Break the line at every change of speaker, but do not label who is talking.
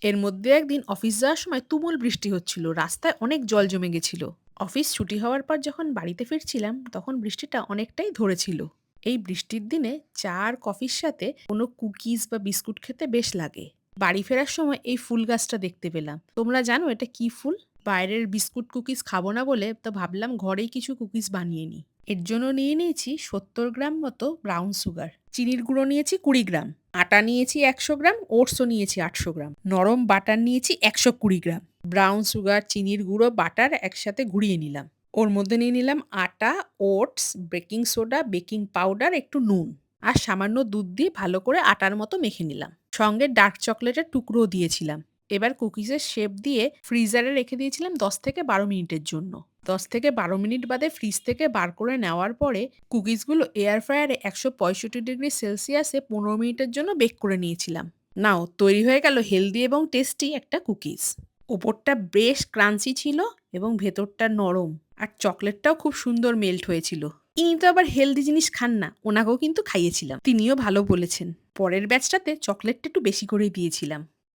এর মধ্যে একদিন অফিস যাওয়ার সময় তুমুল বৃষ্টি হচ্ছিল, রাস্তায় অনেক জল জমে গেছিল। অফিস ছুটি হওয়ার পর যখন বাড়িতে ফিরছিলাম তখন বৃষ্টিটা অনেকটাই ধরেছিল। এই বৃষ্টির দিনে চা আর কফির সাথে কোনো কুকিজ বা বিস্কুট খেতে বেশ লাগে। বাড়ি ফেরার সময় এই ফুল গাছটা দেখতে পেলাম। তোমরা জানো এটা কি ফুল? বাইরের বিস্কুট কুকিজ খাবো না বলে তো ভাবলাম ঘরেই কিছু কুকিজ বানিয়ে নিই। এর জন্য নিয়ে নিয়েছি 70 গ্রাম মতো ব্রাউন সুগার, চিনির গুঁড়ো নিয়েছি 20 গ্রাম, আটা নিয়েছি 100 গ্রাম, ওটসও নিয়েছি 800 গ্রাম, নরম বাটার নিয়েছি 120 গ্রাম। ব্রাউন সুগার, চিনির গুঁড়ো, বাটার একসাথে ঘুরিয়ে নিলাম। ওর মধ্যে নিয়ে নিলাম আটা, oats, baking soda, baking powder, একটু নুন আর সামান্য দুধ দিয়ে ভালো করে আটার মতো মেখে নিলাম। সঙ্গে ডার্ক চকলেটের টুকরোও দিয়েছিলাম। এবার কুকিজের শেপ দিয়ে ফ্রিজারে রেখে দিয়েছিলাম 10 থেকে 12 মিনিটের জন্য। 10 থেকে 12 মিনিট বাদে ফ্রিজ থেকে বার করে নেওয়ার পরে কুকিজগুলো এয়ার ফ্রায়ারে 165 ডিগ্রি সেলসিয়াসে 15 মিনিটের জন্য বেক করে নিয়েছিলাম। নাও তৈরি হয়ে গেল হেলদি এবং টেস্টি একটা কুকিজ। ওপরটা বেশ ক্রাঞ্চি ছিল এবং ভেতরটা নরম, আর চকলেটটাও খুব সুন্দর মেল্ট হয়েছিল। ইনি তো আবার হেলদি জিনিস খান না, ওনাকেও কিন্তু খাইয়েছিলাম, তিনিও ভালো বলেছেন। পরের ব্যাচটাতে চকলেটটা একটু বেশি করে দিয়েছিলাম।